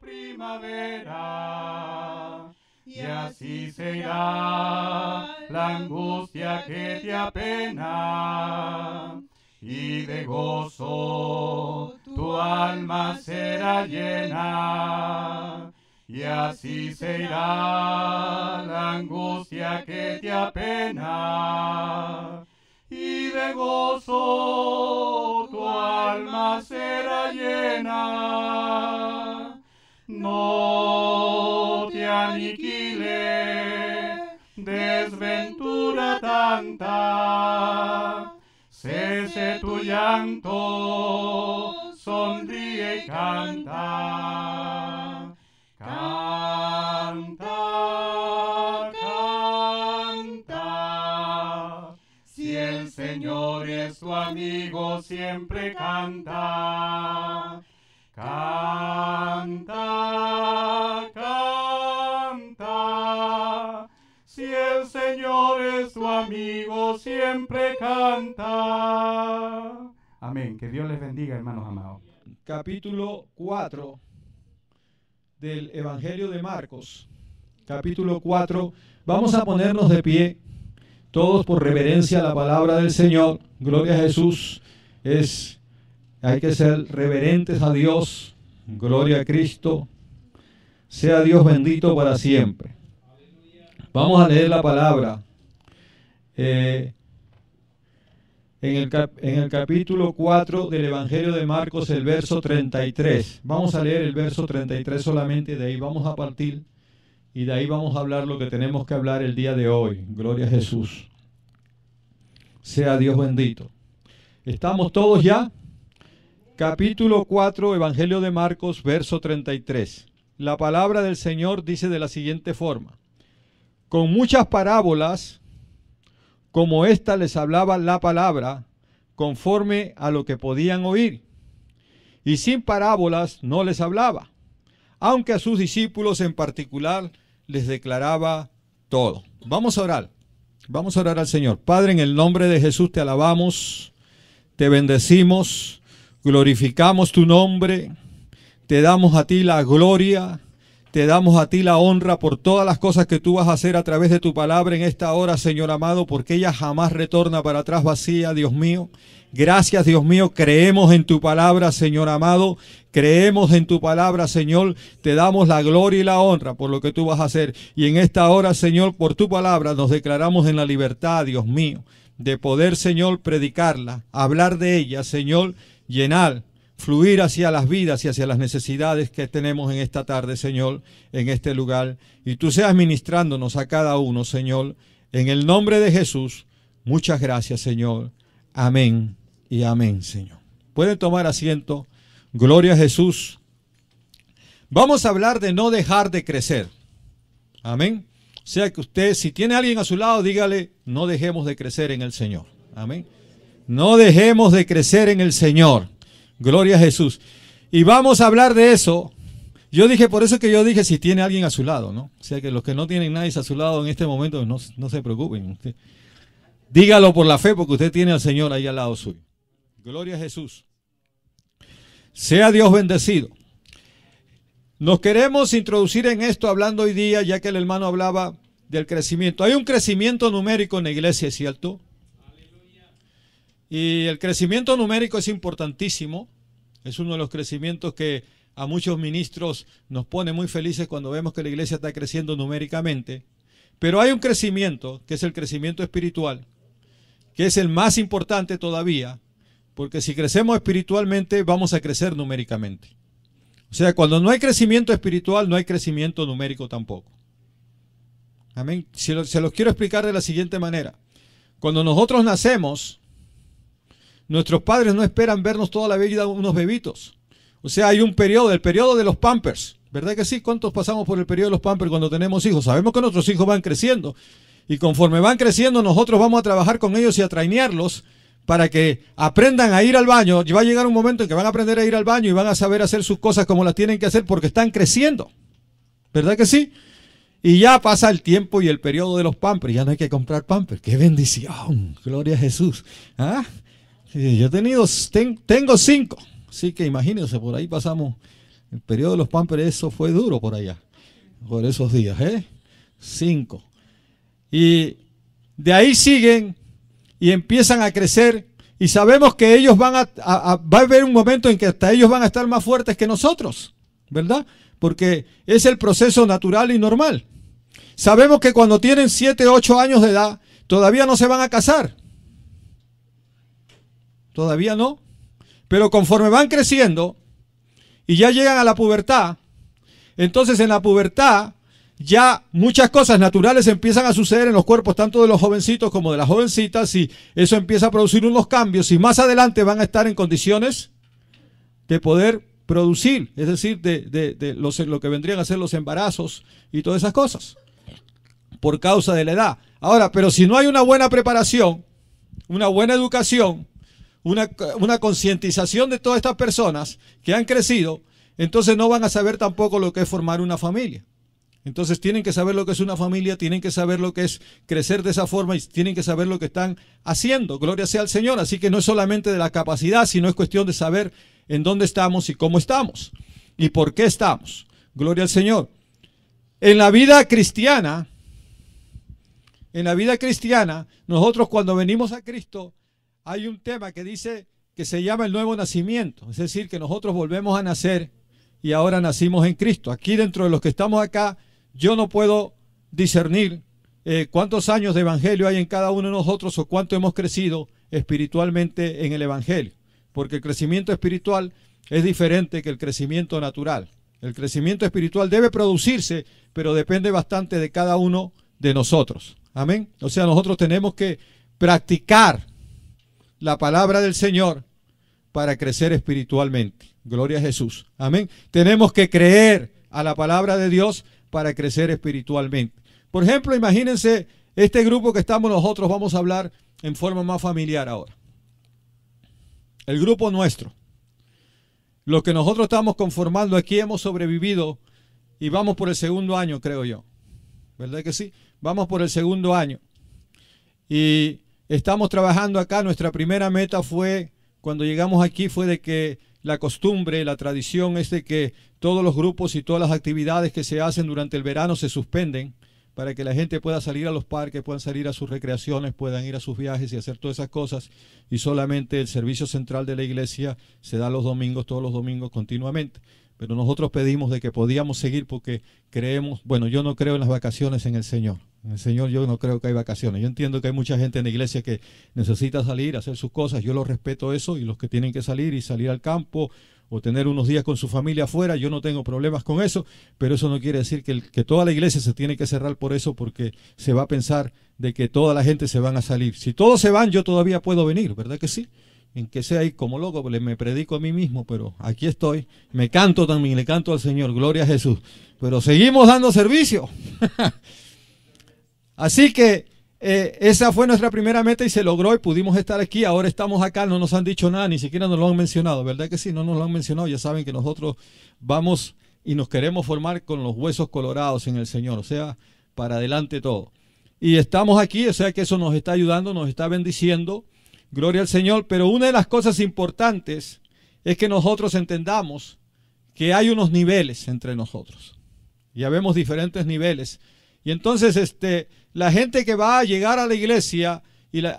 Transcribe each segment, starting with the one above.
primavera, y así se irá la angustia que te apena, y de gozo tu alma será llena. Y así se irá la angustia que te apena, y de gozo tu alma será llena. No te aniquile desventura tanta, cese tu llanto, sonríe y canta. Canta, canta, si el Señor es tu amigo, siempre canta. Canta, canta, si el Señor es tu amigo, siempre canta. Amén. Que Dios les bendiga, hermanos amados. Capítulo 4 del Evangelio de Marcos. Capítulo 4. Vamos a ponernos de pie, todos por reverencia a la palabra del Señor. Gloria a Jesús. Hay que ser reverentes a Dios. Gloria a Cristo. Sea Dios bendito para siempre. Vamos a leer la palabra. En el capítulo 4 del Evangelio de Marcos, el verso 33. Vamos a leer el verso 33 solamente, de ahí vamos a partir y de ahí vamos a hablar lo que tenemos que hablar el día de hoy. Gloria a Jesús. Sea Dios bendito. ¿Estamos todos ya? Capítulo 4, Evangelio de Marcos, verso 33. La palabra del Señor dice de la siguiente forma: con muchas parábolas como esta les hablaba la palabra, conforme a lo que podían oír. Y sin parábolas no les hablaba, aunque a sus discípulos en particular les declaraba todo. Vamos a orar. Vamos a orar al Señor. Padre, en el nombre de Jesús te alabamos, te bendecimos, glorificamos tu nombre, te damos a ti la gloria, te damos a ti la honra por todas las cosas que tú vas a hacer a través de tu palabra en esta hora, Señor amado, porque ella jamás retorna para atrás vacía, Dios mío. Gracias, Dios mío, creemos en tu palabra, Señor amado, creemos en tu palabra, Señor, te damos la gloria y la honra por lo que tú vas a hacer. Y en esta hora, Señor, por tu palabra nos declaramos en la libertad, Dios mío, de poder, Señor, predicarla, hablar de ella, Señor, llenar, fluir hacia las vidas y hacia las necesidades que tenemos en esta tarde, Señor, en este lugar. Y tú seas ministrándonos a cada uno, Señor, en el nombre de Jesús. Muchas gracias, Señor. Amén y amén, Señor. Pueden tomar asiento. Gloria a Jesús. Vamos a hablar de no dejar de crecer. Amén. O sea que usted, si tiene a alguien a su lado, dígale, no dejemos de crecer en el Señor. Amén. No dejemos de crecer en el Señor. Gloria a Jesús. Y vamos a hablar de eso. Yo dije, por eso que yo dije, si tiene alguien a su lado, ¿no? O sea que los que no tienen nadie a su lado en este momento, no se preocupen. Usted, dígalo por la fe, porque usted tiene al Señor ahí al lado suyo. Gloria a Jesús. Sea Dios bendecido. Nos queremos introducir en esto hablando hoy día, ya que el hermano hablaba del crecimiento. Hay un crecimiento numérico en la iglesia, ¿cierto? Y el crecimiento numérico es importantísimo. Es uno de los crecimientos que a muchos ministros nos pone muy felices cuando vemos que la iglesia está creciendo numéricamente. Pero hay un crecimiento que es el crecimiento espiritual, que es el más importante todavía, porque si crecemos espiritualmente vamos a crecer numéricamente. O sea, cuando no hay crecimiento espiritual, no hay crecimiento numérico tampoco. Amén. Se los quiero explicar de la siguiente manera. Cuando nosotros nacemos, nuestros padres no esperan vernos toda la vida unos bebitos. O sea, hay un periodo, el periodo de los pampers. ¿Verdad que sí? ¿Cuántos pasamos por el periodo de los pampers cuando tenemos hijos? Sabemos que nuestros hijos van creciendo. Y conforme van creciendo, nosotros vamos a trabajar con ellos y a trainearlos para que aprendan a ir al baño. Y va a llegar un momento en que van a aprender a ir al baño y van a saber hacer sus cosas como las tienen que hacer porque están creciendo. ¿Verdad que sí? Y ya pasa el tiempo y el periodo de los pampers. Ya no hay que comprar pampers. ¡Qué bendición! Gloria a Jesús. Yo tengo 5. Así que imagínense, por ahí pasamos El periodo de los Pampers, eso fue duro por allá, por esos días, 5. Y de ahí siguen y empiezan a crecer y sabemos que ellos va a haber un momento en que hasta ellos van a estar más fuertes que nosotros, ¿verdad? Porque es el proceso natural y normal. Sabemos que cuando tienen 7, 8 años de edad, todavía no se van a casar. Todavía no. Pero conforme van creciendo y ya llegan a la pubertad, entonces en la pubertad ya muchas cosas naturales empiezan a suceder en los cuerpos tanto de los jovencitos como de las jovencitas, y eso empieza a producir unos cambios y más adelante van a estar en condiciones de poder producir, es decir, lo que vendrían a ser los embarazos y todas esas cosas, por causa de la edad. Ahora, pero si no hay una buena preparación, una buena educación, una concientización de todas estas personas que han crecido, entonces no van a saber tampoco lo que es formar una familia. Entonces tienen que saber lo que es una familia, tienen que saber lo que es crecer de esa forma y tienen que saber lo que están haciendo. Gloria sea al Señor. Así que no es solamente de la capacidad, sino es cuestión de saber en dónde estamos y cómo estamos y por qué estamos. Gloria al Señor. En la vida cristiana, nosotros cuando venimos a Cristo, hay un tema que dice que se llama el nuevo nacimiento. Es decir, que nosotros volvemos a nacer y ahora nacimos en Cristo. Aquí dentro de los que estamos acá, yo no puedo discernir cuántos años de evangelio hay en cada uno de nosotros o cuánto hemos crecido espiritualmente en el evangelio. Porque el crecimiento espiritual es diferente que el crecimiento natural. El crecimiento espiritual debe producirse, pero depende bastante de cada uno de nosotros. Amén. O sea, nosotros tenemos que practicar la palabra del Señor para crecer espiritualmente. Gloria a Jesús. Amén. Tenemos que creer a la palabra de Dios para crecer espiritualmente. Por ejemplo, imagínense este grupo que estamos nosotros, vamos a hablar en forma más familiar ahora. El grupo nuestro. Lo que nosotros estamos conformando aquí hemos sobrevivido y vamos por el 2º año, creo yo. ¿Verdad que sí? Vamos por el 2º año. Y estamos trabajando acá. Nuestra primera meta fue, cuando llegamos aquí, fue de que la costumbre, la tradición es de que todos los grupos y todas las actividades que se hacen durante el verano se suspenden para que la gente pueda salir a los parques, puedan salir a sus recreaciones, puedan ir a sus viajes y hacer todas esas cosas. Y solamente el servicio central de la iglesia se da los domingos, todos los domingos continuamente. Pero nosotros pedimos de que podíamos seguir porque creemos, bueno, yo no creo en las vacaciones en el Señor. En el Señor yo no creo que hay vacaciones. Yo entiendo que hay mucha gente en la iglesia que necesita salir, hacer sus cosas. Yo lo respeto eso, y los que tienen que salir y salir al campo o tener unos días con su familia afuera, yo no tengo problemas con eso, pero eso no quiere decir que toda la iglesia se tiene que cerrar por eso, porque se va a pensar de que toda la gente se van a salir. Si todos se van, yo todavía puedo venir, ¿verdad que sí? En que sea ahí como loco, me predico a mí mismo, pero aquí estoy. Me canto también, le canto al Señor, gloria a Jesús. Pero seguimos dando servicio. Así que esa fue nuestra primera meta y se logró y pudimos estar aquí. Ahora estamos acá, no nos han dicho nada, ni siquiera nos lo han mencionado, ¿verdad que sí? No nos lo han mencionado. Ya saben que nosotros vamos y nos queremos formar con los huesos colorados en el Señor, o sea, para adelante todo. Y estamos aquí, o sea que eso nos está ayudando, nos está bendiciendo. Gloria al Señor. Pero una de las cosas importantes es que nosotros entendamos que hay unos niveles entre nosotros. Ya vemos diferentes niveles. Y entonces la gente que va a llegar a la iglesia,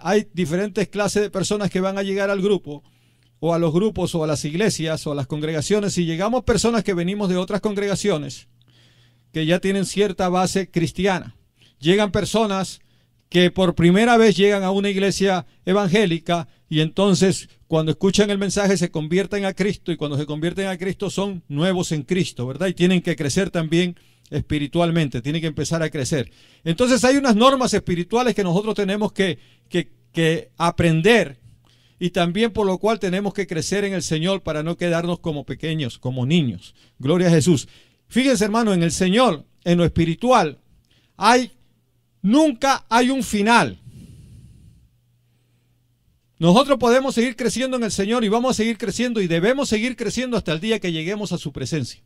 hay diferentes clases de personas que van a llegar al grupo, o a los grupos, o a las iglesias, o a las congregaciones. Y llegamos personas que venimos de otras congregaciones, que ya tienen cierta base cristiana. Llegan personas que por primera vez llegan a una iglesia evangélica, y entonces cuando escuchan el mensaje se convierten a Cristo, y cuando se convierten a Cristo son nuevos en Cristo, ¿verdad? Y tienen que crecer también espiritualmente, tienen que empezar a crecer. Entonces hay unas normas espirituales que nosotros tenemos que aprender, y también por lo cual tenemos que crecer en el Señor para no quedarnos como pequeños, como niños. Gloria a Jesús. Fíjense, hermano, en el Señor, en lo espiritual, nunca hay un final. Nosotros podemos seguir creciendo en el Señor y vamos a seguir creciendo y debemos seguir creciendo hasta el día que lleguemos a su presencia.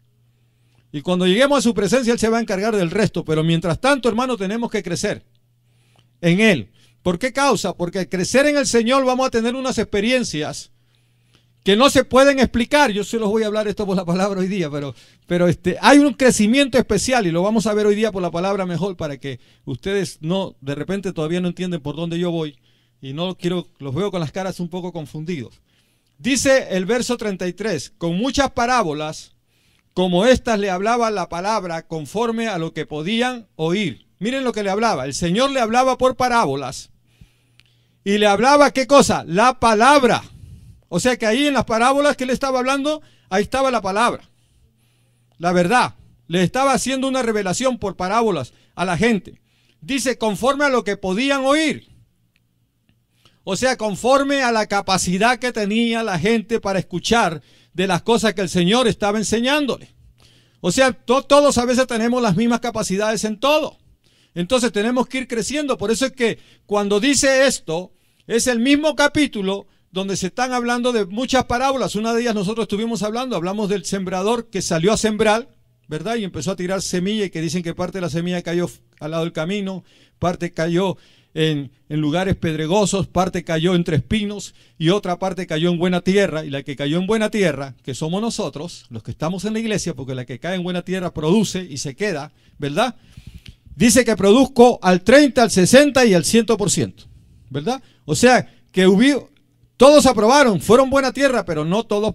Y cuando lleguemos a su presencia, Él se va a encargar del resto. Pero mientras tanto, hermano, tenemos que crecer en Él. ¿Por qué causa? Porque al crecer en el Señor vamos a tener unas experiencias que no se pueden explicar. Yo se los voy a hablar esto por la palabra hoy día, pero hay un crecimiento especial y lo vamos a ver hoy día por la palabra mejor para que ustedes no, de repente todavía no entienden por dónde yo voy y no quiero, los veo con las caras un poco confundidos. Dice el verso 33, con muchas parábolas, como estas le hablaba la palabra conforme a lo que podían oír. Miren lo que le hablaba. El Señor le hablaba por parábolas y le hablaba, ¿qué cosa? La palabra. O sea que ahí en las parábolas que le estaba hablando, ahí estaba la palabra. La verdad. Le estaba haciendo una revelación por parábolas a la gente. Dice, conforme a lo que podían oír. O sea, conforme a la capacidad que tenía la gente para escuchar de las cosas que el Señor estaba enseñándole. O sea, todos a veces tenemos las mismas capacidades en todo. Entonces tenemos que ir creciendo. Por eso es que cuando dice esto, es el mismo capítulo donde se están hablando de muchas parábolas. Una de ellas nosotros estuvimos hablamos del sembrador que salió a sembrar, ¿verdad? Y empezó a tirar semilla y que dicen que parte de la semilla cayó al lado del camino, parte cayó en lugares pedregosos, parte cayó entre espinos y otra parte cayó en buena tierra. Y la que cayó en buena tierra, que somos nosotros, los que estamos en la iglesia, porque la que cae en buena tierra produce y se queda, ¿verdad? Dice que produjo al 30, al 60 y al 100%, ¿verdad? O sea que todos aprobaron, fueron buena tierra, pero no todos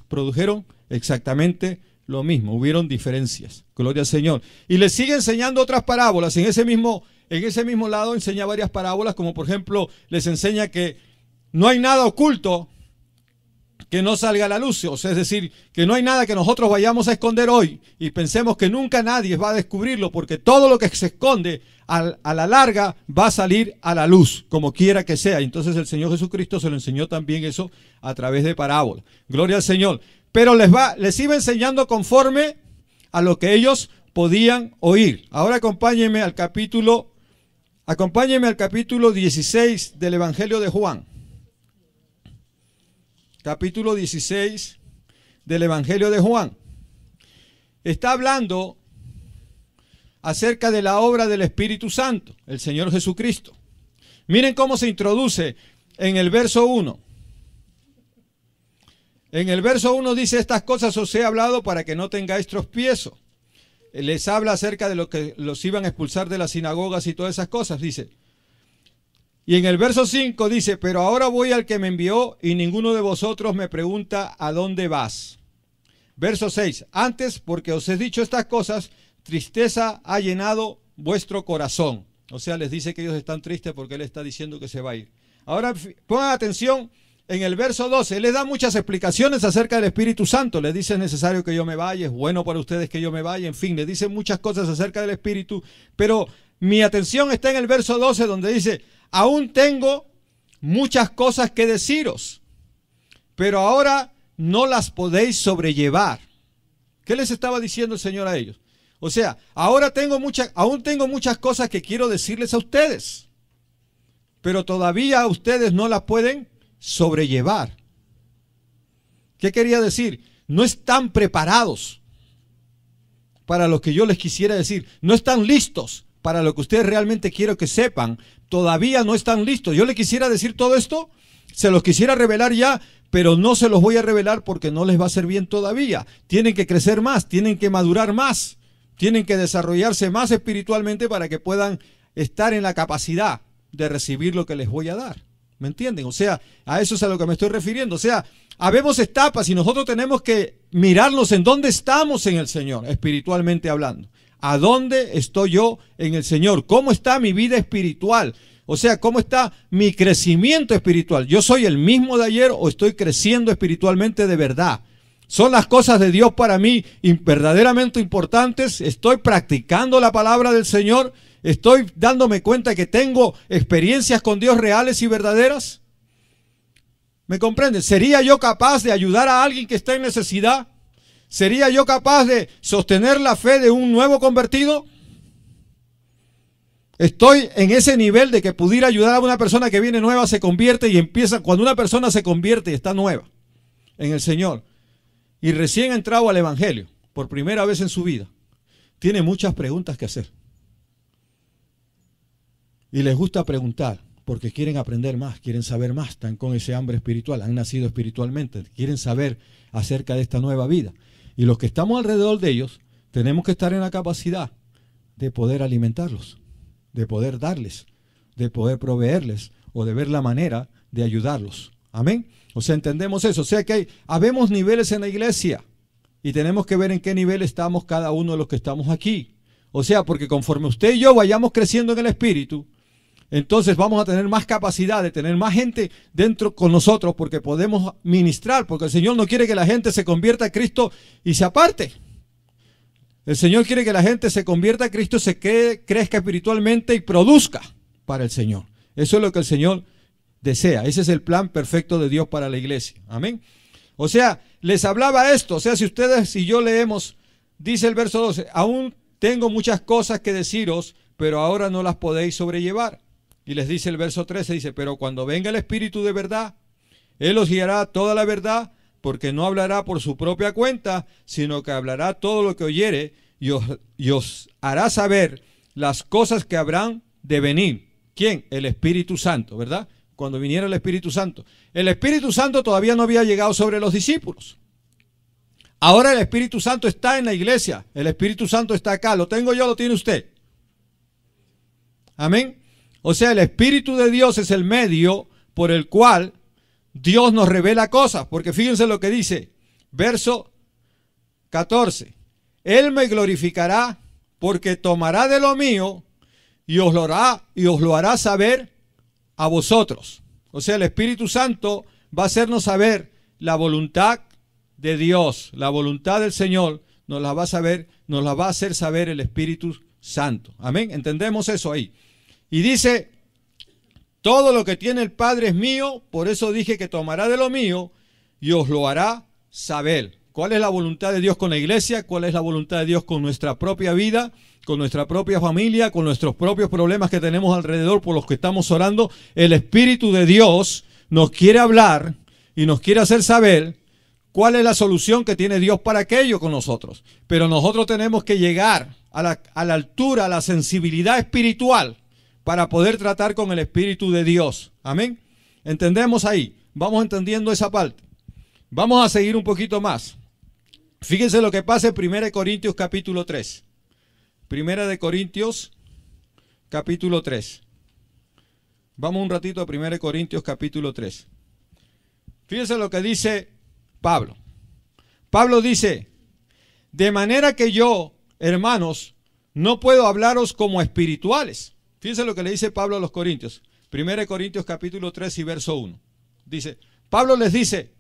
produjeron exactamente lo mismo. Hubieron diferencias. Gloria al Señor. Y les sigue enseñando otras parábolas. En ese mismo lado enseña varias parábolas, como por ejemplo les enseña que no hay nada oculto que no salga a la luz. O sea, es decir, que no hay nada que nosotros vayamos a esconder hoy y pensemos que nunca nadie va a descubrirlo, porque todo lo que se esconde a la larga va a salir a la luz, como quiera que sea. Y entonces el Señor Jesucristo se lo enseñó también eso a través de parábolas. Gloria al Señor. Pero les iba enseñando conforme a lo que ellos podían oír. Ahora acompáñenme al capítulo 16 del Evangelio de Juan. Capítulo 16 del Evangelio de Juan. Está hablando acerca de la obra del Espíritu Santo, el Señor Jesucristo. Miren cómo se introduce en el verso 1. En el verso 1 dice, estas cosas os he hablado para que no tengáis tropiezo. Les habla acerca de lo que los iban a expulsar de las sinagogas y todas esas cosas, dice. Y en el verso 5 dice, pero ahora voy al que me envió y ninguno de vosotros me pregunta a dónde vas. Verso 6, antes porque os he dicho estas cosas, tristeza ha llenado vuestro corazón. O sea, les dice que ellos están tristes porque él está diciendo que se va a ir. Ahora pongan atención en el verso 12. Él les da muchas explicaciones acerca del Espíritu Santo. Les dice, es necesario que yo me vaya, es bueno para ustedes que yo me vaya. En fin, les dice muchas cosas acerca del Espíritu. Pero mi atención está en el verso 12 donde dice, aún tengo muchas cosas que deciros, pero ahora no las podéis sobrellevar. ¿Qué les estaba diciendo el Señor a ellos? O sea, aún tengo muchas cosas que quiero decirles a ustedes, pero todavía ustedes no las pueden sobrellevar. ¿Qué quería decir? No están preparados para lo que yo les quisiera decir. No están listos para lo que ustedes realmente quiero que sepan. Todavía no están listos. Yo les quisiera decir todo esto, se los quisiera revelar ya, pero no se los voy a revelar porque no les va a ser bien todavía. Tienen que crecer más, tienen que madurar más, tienen que desarrollarse más espiritualmente para que puedan estar en la capacidad de recibir lo que les voy a dar. ¿Me entienden? O sea, a eso es a lo que me estoy refiriendo. O sea, habemos etapas y nosotros tenemos que mirarnos en dónde estamos en el Señor, espiritualmente hablando. ¿A dónde estoy yo en el Señor? ¿Cómo está mi vida espiritual? O sea, ¿cómo está mi crecimiento espiritual? ¿Yo soy el mismo de ayer o estoy creciendo espiritualmente de verdad? ¿Son las cosas de Dios para mí verdaderamente importantes? ¿Estoy practicando la palabra del Señor? ¿Estoy dándome cuenta que tengo experiencias con Dios reales y verdaderas? ¿Me comprenden? ¿Sería yo capaz de ayudar a alguien que está en necesidad? ¿Sería yo capaz de sostener la fe de un nuevo convertido? Estoy en ese nivel de que pudiera ayudar a una persona que viene nueva, se convierte y empieza. Cuando una persona se convierte y está nueva en el Señor y recién ha entrado al Evangelio por primera vez en su vida, tiene muchas preguntas que hacer. Y les gusta preguntar. porque quieren aprender más, quieren saber más, están con ese hambre espiritual, han nacido espiritualmente, quieren saber acerca de esta nueva vida. Y los que estamos alrededor de ellos, tenemos que estar en la capacidad de poder alimentarlos, de poder darles, de poder proveerles o de ver la manera de ayudarlos. Amén. O sea, entendemos eso. O sea que habemos niveles en la iglesia y tenemos que ver en qué nivel estamos cada uno de los que estamos aquí. O sea, porque conforme usted y yo vayamos creciendo en el espíritu, entonces vamos a tener más capacidad de tener más gente dentro con nosotros, porque podemos ministrar, porque el Señor no quiere que la gente se convierta a Cristo y se aparte. El Señor quiere que la gente se convierta a Cristo, se crezca espiritualmente y produzca para el Señor. Eso es lo que el Señor desea. Ese es el plan perfecto de Dios para la iglesia. Amén. O sea, les hablaba esto. O sea, si ustedes y yo leemos, dice el verso 12, aún tengo muchas cosas que deciros, pero ahora no las podéis sobrellevar. Y les dice el verso 13, dice, pero cuando venga el Espíritu de verdad, Él os guiará a toda la verdad, porque no hablará por su propia cuenta, sino que hablará todo lo que oyere y os hará saber las cosas que habrán de venir. ¿Quién? El Espíritu Santo, ¿verdad? Cuando viniera el Espíritu Santo. El Espíritu Santo todavía no había llegado sobre los discípulos. Ahora el Espíritu Santo está en la iglesia. El Espíritu Santo está acá. Lo tengo yo, lo tiene usted. Amén. O sea, el Espíritu de Dios es el medio por el cual Dios nos revela cosas. Porque fíjense lo que dice, verso 14. Él me glorificará porque tomará de lo mío y os lo hará saber a vosotros. O sea, el Espíritu Santo va a hacernos saber la voluntad de Dios, la voluntad del Señor, nos la va a hacer saber el Espíritu Santo. Amén. ¿Entendemos eso ahí? Y dice, todo lo que tiene el Padre es mío, por eso dije que tomará de lo mío y os lo hará saber. ¿Cuál es la voluntad de Dios con la iglesia? ¿Cuál es la voluntad de Dios con nuestra propia vida, con nuestra propia familia, con nuestros propios problemas que tenemos alrededor por los que estamos orando? El Espíritu de Dios nos quiere hablar y nos quiere hacer saber cuál es la solución que tiene Dios para aquello con nosotros. Pero nosotros tenemos que llegar a la altura, a la sensibilidad espiritual para poder tratar con el Espíritu de Dios. Amén. ¿Entendemos ahí? Vamos entendiendo esa parte. Vamos a seguir un poquito más. Fíjense lo que pasa en 1 Corintios capítulo 3. 1 Corintios capítulo 3. Vamos un ratito a 1 Corintios capítulo 3. Fíjense lo que dice Pablo. Pablo dice, de manera que yo, hermanos, no puedo hablaros como espirituales. Fíjense lo que le dice Pablo a los Corintios. 1 Corintios capítulo 3 y verso 1. Dice, Pablo les dice,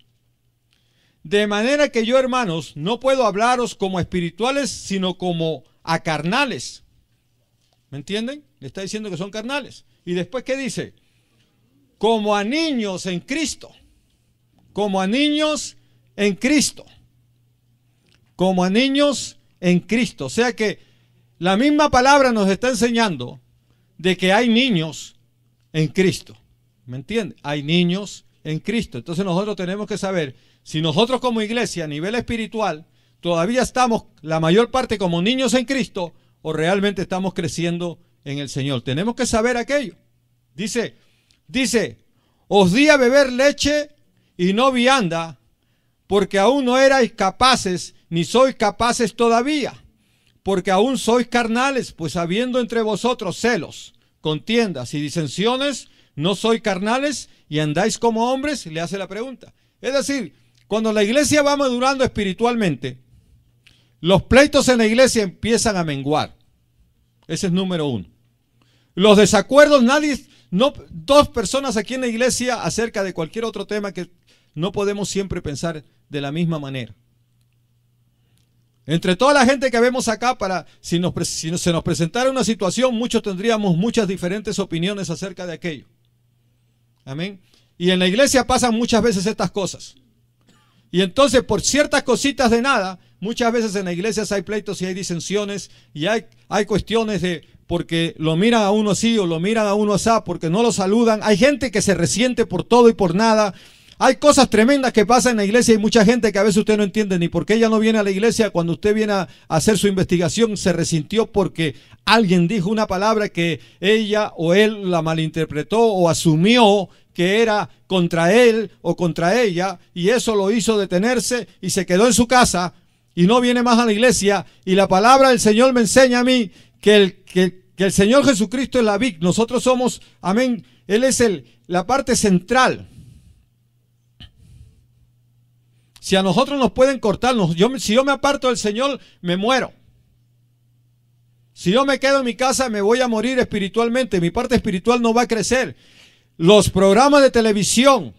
de manera que yo, hermanos, no puedo hablaros como espirituales, sino como a carnales. ¿Me entienden? Le está diciendo que son carnales. Y después, ¿qué dice? Como a niños en Cristo. Como a niños en Cristo. Como a niños en Cristo. O sea que la misma palabra nos está enseñando de que hay niños en Cristo. ¿Me entiende? Hay niños en Cristo. Entonces nosotros tenemos que saber si nosotros como iglesia a nivel espiritual todavía estamos la mayor parte como niños en Cristo o realmente estamos creciendo en el Señor. Tenemos que saber aquello. Dice, os di a beber leche y no vianda, porque aún no erais capaces, ni sois capaces todavía, porque aún sois carnales, pues habiendo entre vosotros celos, contiendas y disensiones, no sois carnales y andáis como hombres, le hace la pregunta. Es decir, cuando la iglesia va madurando espiritualmente, los pleitos en la iglesia empiezan a menguar. Ese es número uno. Los desacuerdos, dos personas aquí en la iglesia acerca de cualquier otro tema que no podemos siempre pensar de la misma manera. Entre toda la gente que vemos acá, si se nos presentara una situación, muchos tendríamos muchas diferentes opiniones acerca de aquello. Amén. Y en la iglesia pasan muchas veces estas cosas. Y entonces por ciertas cositas de nada, muchas veces en las iglesias hay pleitos y hay disensiones y hay cuestiones de porque lo miran a uno así o lo miran a uno así, porque no lo saludan. Hay gente que se resiente por todo y por nada. Hay cosas tremendas que pasan en la iglesia y mucha gente que a veces usted no entiende ni por qué ella no viene a la iglesia. Cuando usted viene a hacer su investigación, se resintió porque alguien dijo una palabra que ella o él la malinterpretó o asumió que era contra él o contra ella, y eso lo hizo detenerse y se quedó en su casa y no viene más a la iglesia. Y la palabra del Señor me enseña a mí que el Señor Jesucristo es la vid. Nosotros somos, amén, Él es la parte central. Si a nosotros nos pueden cortar, si yo me aparto del Señor, me muero. Si yo me quedo en mi casa, me voy a morir espiritualmente. Mi parte espiritual no va a crecer. Los programas de televisión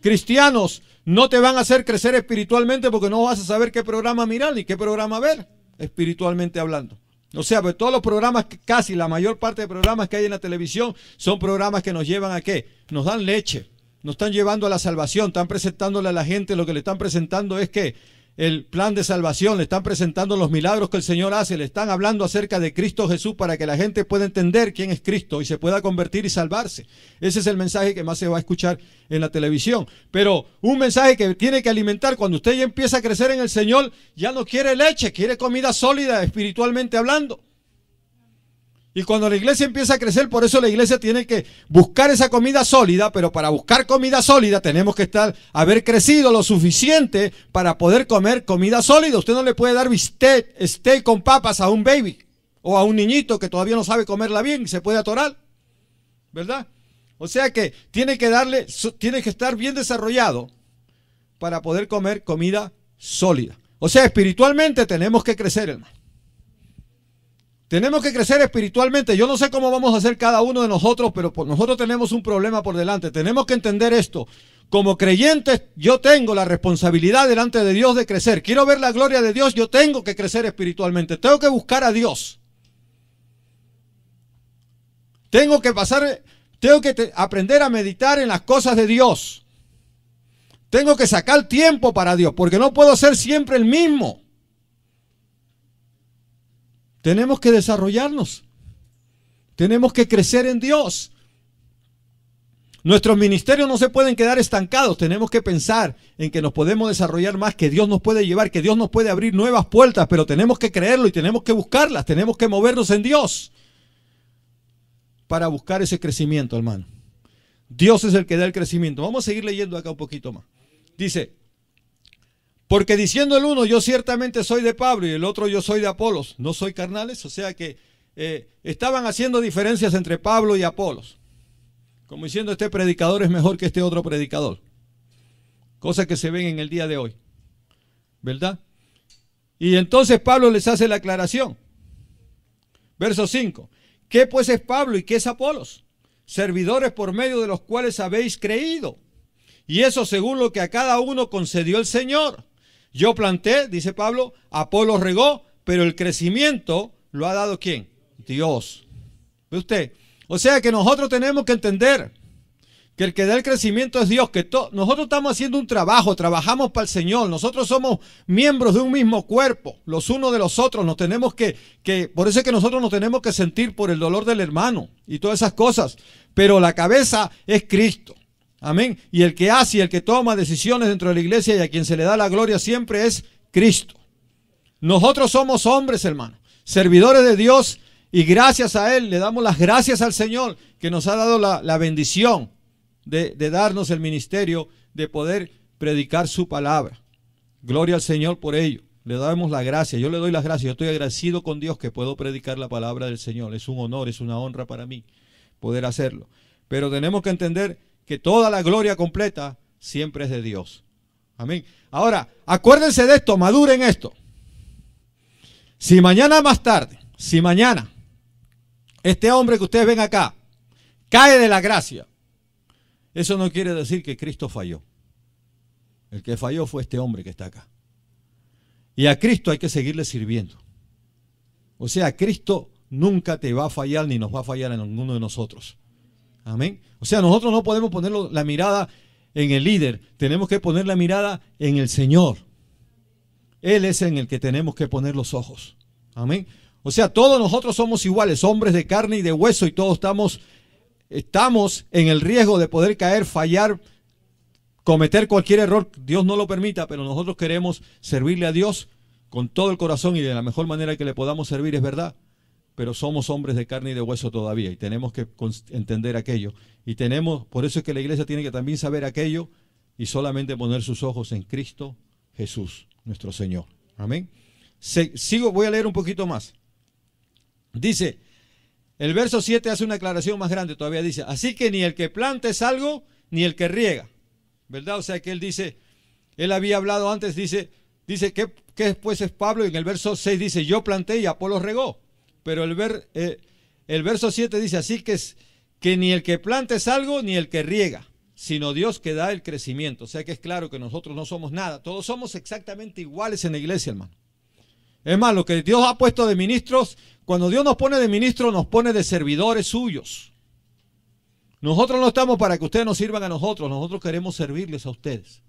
cristianos no te van a hacer crecer espiritualmente, porque no vas a saber qué programa mirar ni qué programa ver, espiritualmente hablando. O sea, pues todos los programas, casi la mayor parte de programas que hay en la televisión, son programas que nos llevan a ¿qué? Nos dan leche. Nos están llevando a la salvación, están presentándole a la gente, lo que le están presentando es que el plan de salvación, le están presentando los milagros que el Señor hace, le están hablando acerca de Cristo Jesús para que la gente pueda entender quién es Cristo y se pueda convertir y salvarse. Ese es el mensaje que más se va a escuchar en la televisión. Pero un mensaje que tiene que alimentar cuando usted ya empieza a crecer en el Señor, ya no quiere leche, quiere comida sólida espiritualmente hablando. Y cuando la iglesia empieza a crecer, por eso la iglesia tiene que buscar esa comida sólida, pero para buscar comida sólida tenemos que haber crecido lo suficiente para poder comer comida sólida. Usted no le puede dar steak con papas a un baby o a un niñito que todavía no sabe comerla bien y se puede atorar, ¿verdad? O sea que tiene que estar bien desarrollado para poder comer comida sólida. O sea, espiritualmente tenemos que crecer, hermano. Tenemos que crecer espiritualmente. Yo no sé cómo vamos a hacer cada uno de nosotros, pero nosotros tenemos un problema por delante. Tenemos que entender esto. Como creyentes, yo tengo la responsabilidad delante de Dios de crecer. Quiero ver la gloria de Dios, yo tengo que crecer espiritualmente. Tengo que buscar a Dios. Tengo que aprender a meditar en las cosas de Dios. Tengo que sacar tiempo para Dios, porque no puedo ser siempre el mismo. Tenemos que desarrollarnos. Tenemos que crecer en Dios. Nuestros ministerios no se pueden quedar estancados. Tenemos que pensar en que nos podemos desarrollar más, que Dios nos puede llevar, que Dios nos puede abrir nuevas puertas, pero tenemos que creerlo y tenemos que buscarlas. Tenemos que movernos en Dios para buscar ese crecimiento, hermano. Dios es el que da el crecimiento. Vamos a seguir leyendo acá un poquito más. Dice: porque diciendo el uno, yo ciertamente soy de Pablo, y el otro, yo soy de Apolos, ¿no soy carnales? O sea que estaban haciendo diferencias entre Pablo y Apolos, como diciendo, este predicador es mejor que este otro predicador. Cosas que se ven en el día de hoy, ¿verdad? Y entonces Pablo les hace la aclaración. Verso 5. ¿Qué pues es Pablo y qué es Apolos? Servidores por medio de los cuales habéis creído, y eso según lo que a cada uno concedió el Señor. Yo planté, dice Pablo, Apolos regó, pero el crecimiento lo ha dado ¿quién? Dios. ¿Ve usted? O sea que nosotros tenemos que entender que el que da el crecimiento es Dios, que nosotros estamos haciendo un trabajo, trabajamos para el Señor, nosotros somos miembros de un mismo cuerpo, los unos de los otros, nos tenemos por eso es que nosotros nos tenemos que sentir por el dolor del hermano y todas esas cosas, pero la cabeza es Cristo. Amén. Y el que hace y el que toma decisiones dentro de la iglesia y a quien se le da la gloria siempre es Cristo. Nosotros somos hombres, hermano, servidores de Dios, y gracias a Él le damos las gracias al Señor que nos ha dado la bendición de darnos el ministerio de poder predicar su palabra. Gloria al Señor por ello. Le damos la gracia. Yo le doy las gracias. Yo estoy agradecido con Dios que puedo predicar la palabra del Señor. Es un honor, es una honra para mí poder hacerlo. Pero tenemos que entender que toda la gloria completa siempre es de Dios. Amén. Ahora, acuérdense de esto, maduren esto. Si mañana más tarde, si mañana este hombre que ustedes ven acá cae de la gracia, eso no quiere decir que Cristo falló. El que falló fue este hombre que está acá. Y a Cristo hay que seguirle sirviendo. O sea, Cristo nunca te va a fallar ni nos va a fallar a ninguno de nosotros. Amén. O sea, nosotros no podemos poner la mirada en el líder, tenemos que poner la mirada en el Señor. Él es en el que tenemos que poner los ojos. Amén. O sea, todos nosotros somos iguales, hombres de carne y de hueso, y todos estamos en el riesgo de poder caer, fallar cometer cualquier error, Dios no lo permita, pero nosotros queremos servirle a Dios con todo el corazón y de la mejor manera que le podamos servir, es verdad. Pero somos hombres de carne y de hueso todavía y tenemos que entender aquello. Y por eso es que la iglesia tiene que también saber aquello y solamente poner sus ojos en Cristo Jesús, nuestro Señor. Amén. Voy a leer un poquito más. Dice, el verso 7 hace una aclaración más grande todavía. Dice, así que ni el que planta es algo, ni el que riega. ¿Verdad? O sea que él dice, él había hablado antes, dice que después es Pablo, y en el verso 6 dice, yo planté y Apolos regó. Pero el verso 7 dice, así que ni el que planta es algo, ni el que riega, sino Dios que da el crecimiento. O sea que es claro que nosotros no somos nada. Todos somos exactamente iguales en la iglesia, hermano. Es más, lo que Dios ha puesto de ministros, cuando Dios nos pone de ministros, nos pone de servidores suyos. Nosotros no estamos para que ustedes nos sirvan a nosotros. Nosotros queremos servirles a ustedes.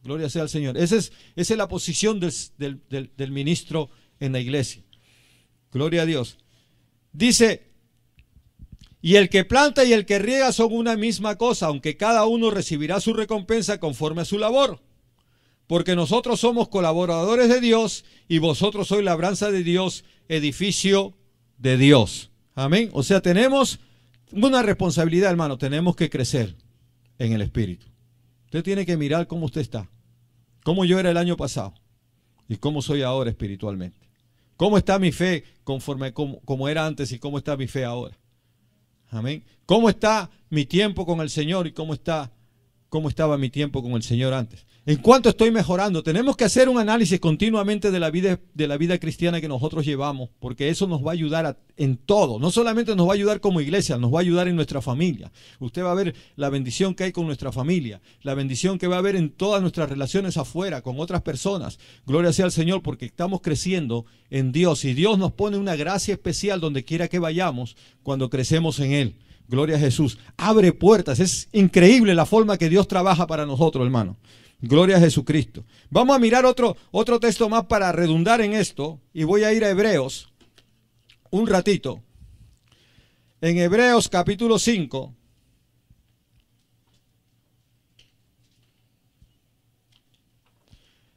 Gloria sea al Señor. Esa es la posición del ministro en la iglesia. Gloria a Dios. Dice, y el que planta y el que riega son una misma cosa, aunque cada uno recibirá su recompensa conforme a su labor. Porque nosotros somos colaboradores de Dios y vosotros sois labranza de Dios, edificio de Dios. Amén. O sea, tenemos una responsabilidad, hermano. Tenemos que crecer en el Espíritu. Usted tiene que mirar cómo usted está. Cómo yo era el año pasado y cómo soy ahora espiritualmente. ¿Cómo está mi fe conforme como era antes y cómo está mi fe ahora? Amén. ¿Cómo está mi tiempo con el Señor y cómo estaba mi tiempo con el Señor antes? ¿En cuánto estoy mejorando? Tenemos que hacer un análisis continuamente de la vida cristiana que nosotros llevamos, porque eso nos va a ayudar en todo. No solamente nos va a ayudar como iglesia, nos va a ayudar en nuestra familia. Usted va a ver la bendición que hay con nuestra familia, la bendición que va a haber en todas nuestras relaciones afuera, con otras personas. Gloria sea al Señor, porque estamos creciendo en Dios y Dios nos pone una gracia especial donde quiera que vayamos cuando crecemos en Él. Gloria a Jesús. Abre puertas. Es increíble la forma que Dios trabaja para nosotros, hermano. Gloria a Jesucristo. Vamos a mirar otro texto más para redundar en esto. Y voy a ir a Hebreos un ratito. En Hebreos capítulo 5.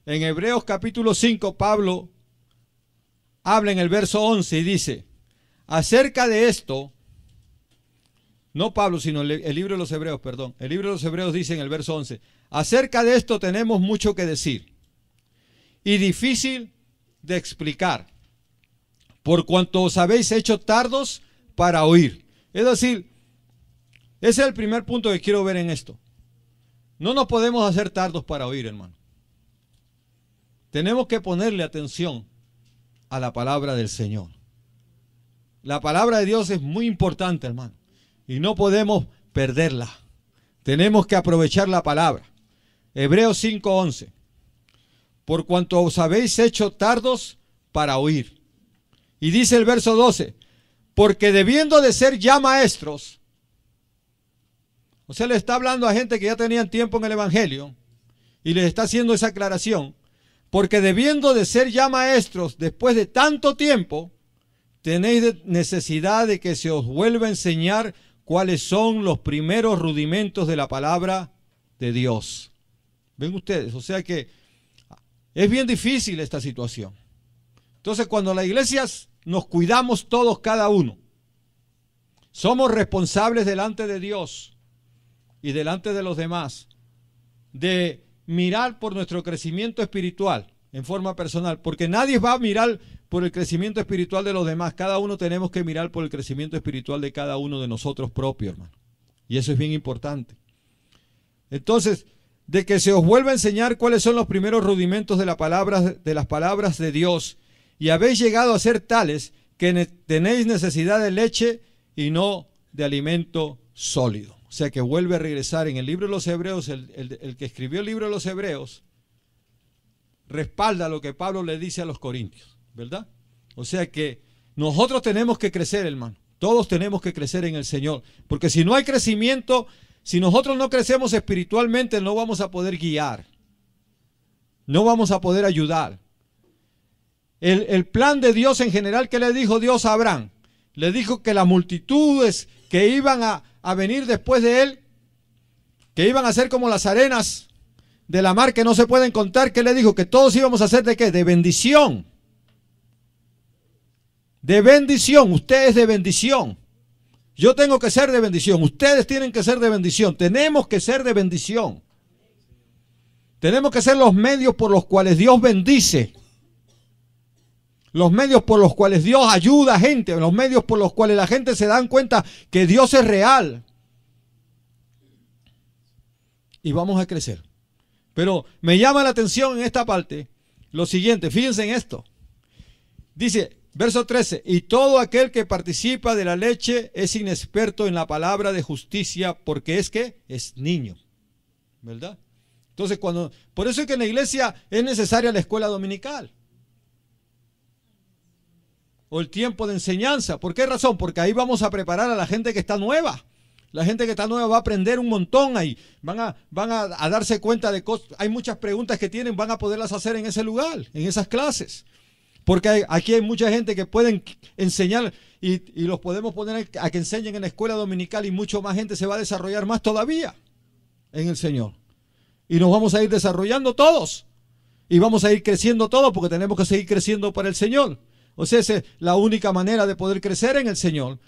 En Hebreos capítulo 5, Pablo habla en el verso 11 y dice, acerca de esto, no Pablo, sino el libro de los Hebreos, perdón. El libro de los Hebreos dice en el verso 11, acerca de esto tenemos mucho que decir y difícil de explicar, por cuanto os habéis hecho tardos para oír. Es decir, ese es el primer punto que quiero ver en esto. No nos podemos hacer tardos para oír, hermano. Tenemos que ponerle atención a la palabra del Señor. La palabra de Dios es muy importante, hermano, y no podemos perderla. Tenemos que aprovechar la palabra. Hebreos 5:11. Por cuanto os habéis hecho tardos para oír. Y dice el verso 12, porque debiendo de ser ya maestros, o sea, le está hablando a gente que ya tenían tiempo en el Evangelio, y les está haciendo esa aclaración, porque debiendo de ser ya maestros después de tanto tiempo, tenéis necesidad de que se os vuelva a enseñar cuáles son los primeros rudimentos de la palabra de Dios. ¿Ven ustedes? O sea que es bien difícil esta situación. Entonces, cuando las iglesias nos cuidamos todos, cada uno, somos responsables delante de Dios y delante de los demás de mirar por nuestro crecimiento espiritual en forma personal, porque nadie va a mirar por el crecimiento espiritual de los demás. Cada uno tenemos que mirar por el crecimiento espiritual de cada uno de nosotros propios, hermano. Y eso es bien importante. Entonces, de que se os vuelva a enseñar cuáles son los primeros rudimentos de las palabras de Dios, y habéis llegado a ser tales que tenéis necesidad de leche y no de alimento sólido. O sea que vuelve a regresar en el libro de los Hebreos, el que escribió el libro de los Hebreos, respalda lo que Pablo le dice a los Corintios, ¿verdad? O sea que nosotros tenemos que crecer, hermano. Todos tenemos que crecer en el Señor, porque si no hay crecimiento, si nosotros no crecemos espiritualmente, no vamos a poder guiar, no vamos a poder ayudar. El plan de Dios en general, ¿qué le dijo Dios a Abraham? Le dijo que las multitudes que iban a venir después de él, que iban a ser como las arenas de la mar que no se pueden contar, ¿qué le dijo? Que todos íbamos a ser ¿de qué? De bendición. De bendición. Usted es de bendición. Yo tengo que ser de bendición. Ustedes tienen que ser de bendición. Tenemos que ser de bendición. Tenemos que ser los medios por los cuales Dios bendice. Los medios por los cuales Dios ayuda a gente. Los medios por los cuales la gente se dan cuenta que Dios es real. Y vamos a crecer. Pero me llama la atención en esta parte lo siguiente. Fíjense en esto. Dice, verso 13. Y todo aquel que participa de la leche es inexperto en la palabra de justicia porque es que es niño. ¿Verdad? Entonces, por eso es que en la iglesia es necesaria la escuela dominical. O el tiempo de enseñanza. ¿Por qué razón? Porque ahí vamos a preparar a la gente que está nueva. La gente que está nueva va a aprender un montón ahí. Van a darse cuenta de cosas. Hay muchas preguntas que tienen, van a poderlas hacer en ese lugar, en esas clases. Porque aquí hay mucha gente que pueden enseñar y los podemos poner a que enseñen en la escuela dominical y mucho más gente se va a desarrollar más todavía en el Señor. Y nos vamos a ir desarrollando todos. Y vamos a ir creciendo todos porque tenemos que seguir creciendo para el Señor. O sea, esa es la única manera de poder crecer en el Señor.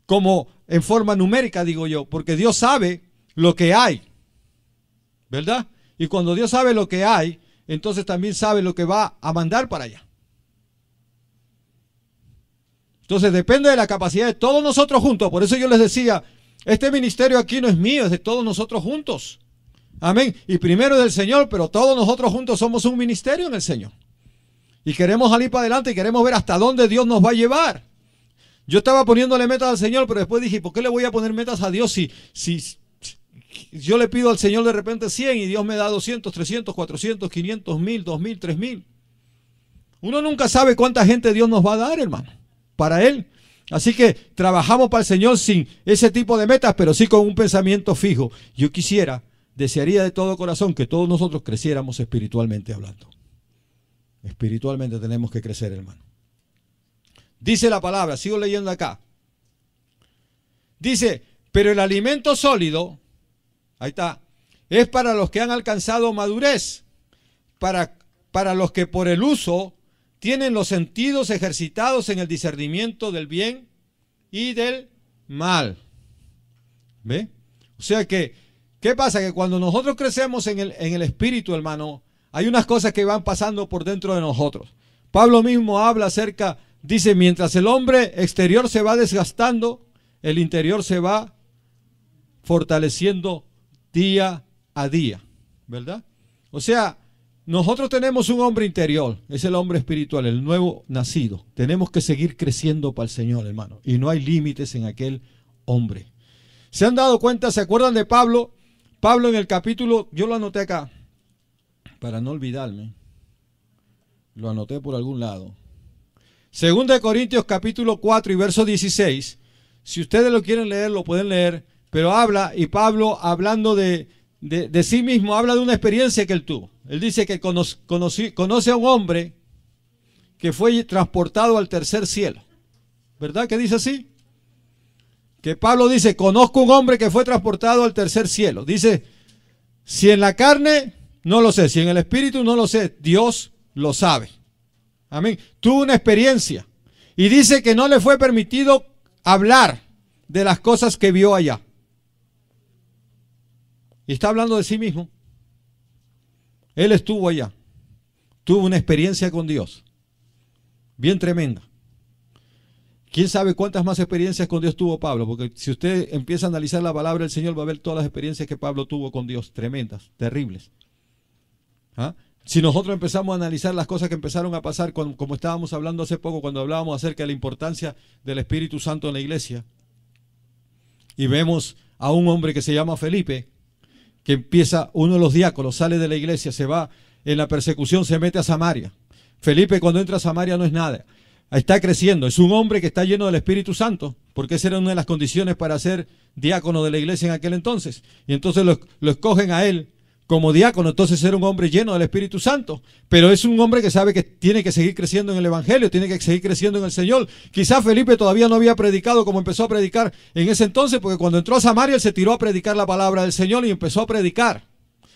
Como en forma numérica, digo yo. Porque Dios sabe lo que hay. ¿Verdad? Y cuando Dios sabe lo que hay, entonces también sabe lo que va a mandar para allá. Entonces depende de la capacidad de todos nosotros juntos. Por eso yo les decía, este ministerio aquí no es mío, es de todos nosotros juntos. Amén. Y primero es del Señor, pero todos nosotros juntos somos un ministerio en el Señor. Y queremos salir para adelante y queremos ver hasta dónde Dios nos va a llevar. Yo estaba poniéndole metas al Señor, pero después dije, ¿por qué le voy a poner metas a Dios si yo le pido al Señor de repente 100 y Dios me da 200, 300, 400, 500, 1000, 2000, 3000? Uno nunca sabe cuánta gente Dios nos va a dar, hermano, para Él. Así que trabajamos para el Señor sin ese tipo de metas, pero sí con un pensamiento fijo. Yo desearía de todo corazón que todos nosotros creciéramos espiritualmente hablando. Espiritualmente tenemos que crecer, hermano. Dice la palabra, sigo leyendo acá. Dice, pero el alimento sólido, ahí está, es para los que han alcanzado madurez, para los que por el uso tienen los sentidos ejercitados en el discernimiento del bien y del mal. ¿Ve? O sea que, ¿qué pasa? Que cuando nosotros crecemos en el espíritu, hermano, hay unas cosas que van pasando por dentro de nosotros. Pablo mismo habla acerca, dice, mientras el hombre exterior se va desgastando, el interior se va fortaleciendo día a día, ¿verdad? O sea, nosotros tenemos un hombre interior, es el hombre espiritual, el nuevo nacido. Tenemos que seguir creciendo para el Señor, hermano, y no hay límites en aquel hombre. ¿Se han dado cuenta? ¿Se acuerdan de Pablo? Pablo en el capítulo, yo lo anoté acá, para no olvidarme, lo anoté por algún lado. Segunda de Corintios capítulo 4 y verso 16. Si ustedes lo quieren leer, lo pueden leer. Pero habla, y Pablo hablando de sí mismo, habla de una experiencia que él tuvo. Él dice que conoce a un hombre que fue transportado al tercer cielo. ¿Verdad que dice así? Que Pablo dice, conozco un hombre que fue transportado al tercer cielo. Dice, si en la carne, no lo sé. Si en el espíritu, no lo sé. Dios lo sabe. Amén. Tuvo una experiencia. Y dice que no le fue permitido hablar de las cosas que vio allá. Y está hablando de sí mismo. Él estuvo allá. Tuvo una experiencia con Dios. Bien tremenda. ¿Quién sabe cuántas más experiencias con Dios tuvo Pablo? Porque si usted empieza a analizar la palabra del Señor, va a ver todas las experiencias que Pablo tuvo con Dios. Tremendas, terribles. ¿Ah? Si nosotros empezamos a analizar las cosas que empezaron a pasar, como estábamos hablando hace poco, cuando hablábamos acerca de la importancia del Espíritu Santo en la iglesia, y vemos a un hombre que se llama Felipe, que empieza, uno de los diáconos, sale de la iglesia, se va en la persecución, se mete a Samaria. Felipe cuando entra a Samaria no es nada, está creciendo, es un hombre que está lleno del Espíritu Santo, porque esa era una de las condiciones para ser diácono de la iglesia en aquel entonces, y entonces lo escogen a él como diácono. Entonces era un hombre lleno del Espíritu Santo, pero es un hombre que sabe que tiene que seguir creciendo en el Evangelio, tiene que seguir creciendo en el Señor. Quizás Felipe todavía no había predicado como empezó a predicar en ese entonces, porque cuando entró a Samaria él se tiró a predicar la palabra del Señor y empezó a predicar.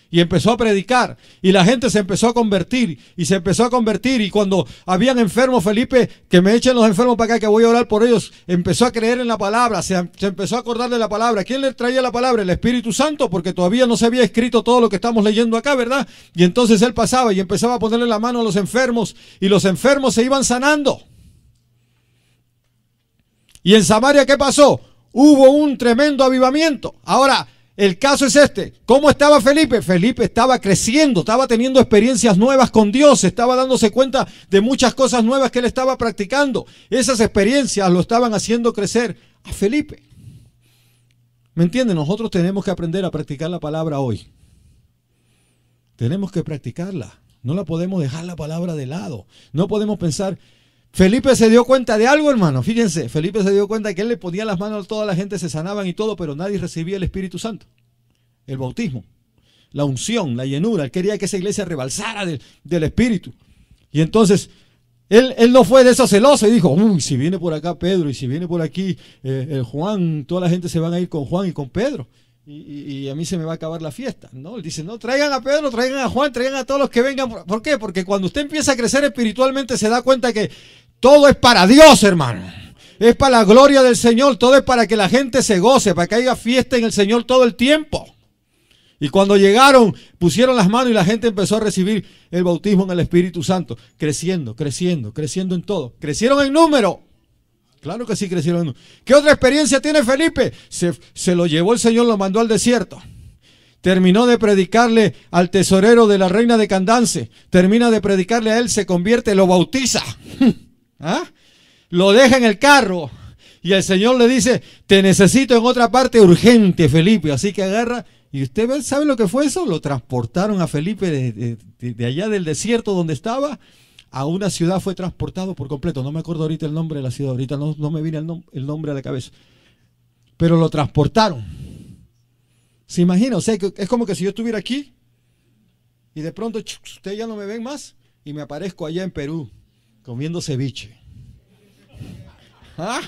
Y empezó a predicar, y la gente se empezó a convertir, y cuando habían enfermos, Felipe, que me echen los enfermos para acá, que voy a orar por ellos, empezó a creer en la palabra, se empezó a acordar de la palabra. ¿Quién le traía la palabra? El Espíritu Santo, porque todavía no se había escrito todo lo que estamos leyendo acá, ¿verdad? Y entonces él pasaba y empezaba a ponerle la mano a los enfermos, y los enfermos se iban sanando. Y en Samaria, ¿qué pasó? Hubo un tremendo avivamiento. Ahora, el caso es este. ¿Cómo estaba Felipe? Felipe estaba creciendo, estaba teniendo experiencias nuevas con Dios, estaba dándose cuenta de muchas cosas nuevas que él estaba practicando. Esas experiencias lo estaban haciendo crecer a Felipe. ¿Me entienden? Nosotros tenemos que aprender a practicar la palabra hoy. Tenemos que practicarla. No la podemos dejar la palabra de lado. No podemos pensar... Felipe se dio cuenta de algo, hermano. Fíjense, Felipe se dio cuenta que él le ponía las manos a toda la gente, se sanaban y todo, pero nadie recibía el Espíritu Santo. El bautismo, la unción, la llenura. Él quería que esa iglesia rebalsara del Espíritu. Y entonces, él no fue de esos celosos y dijo, uy, si viene por acá Pedro y si viene por aquí el Juan, toda la gente se van a ir con Juan y con Pedro. Y a mí se me va a acabar la fiesta. No, él dice, no, traigan a Pedro, traigan a Juan, traigan a todos los que vengan. ¿Por qué? Porque cuando usted empieza a crecer espiritualmente se da cuenta que todo es para Dios, hermano. Es para la gloria del Señor. Todo es para que la gente se goce, para que haya fiesta en el Señor todo el tiempo. Y cuando llegaron, pusieron las manos y la gente empezó a recibir el bautismo en el Espíritu Santo. Creciendo, creciendo, creciendo en todo. Crecieron en número. Claro que sí crecieron en número. ¿Qué otra experiencia tiene Felipe? Se lo llevó el Señor, lo mandó al desierto. Terminó de predicarle al tesorero de la reina de Candance. Termina de predicarle a él, se convierte, lo bautiza. ¿Ah? Lo deja en el carro y el Señor le dice, te necesito en otra parte urgente, Felipe. Así que agarra, y usted sabe lo que fue eso, lo transportaron a Felipe de allá del desierto donde estaba a una ciudad, fue transportado por completo. No me acuerdo ahorita el nombre de la ciudad, ahorita no me viene el nombre a la cabeza, pero lo transportaron. ¿Se imagina? O sea, es como que si yo estuviera aquí y de pronto ustedes ya no me ven más y me aparezco allá en Perú comiendo ceviche. ¿Ah?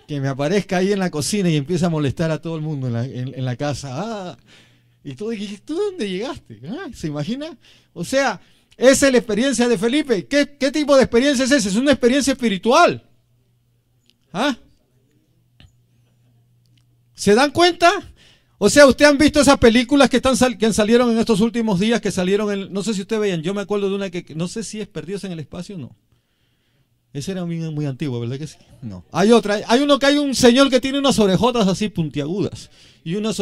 Que me aparezca ahí en la cocina y empieza a molestar a todo el mundo en la casa. Ah, y tú dijiste, ¿tú dónde llegaste? ¿Ah? ¿Se imagina? O sea, esa es la experiencia de Felipe. ¿Qué tipo de experiencia es esa? Es una experiencia espiritual. ¿Ah? ¿Se dan cuenta? O sea, ustedes han visto esas películas que salieron en estos últimos días, que salieron, no sé si ustedes veían, yo me acuerdo de una que no sé si es Perdidos en el Espacio o no. Ese era muy antiguo, ¿verdad que sí? No. Hay otra, hay un señor que tiene unas orejotas así puntiagudas y unas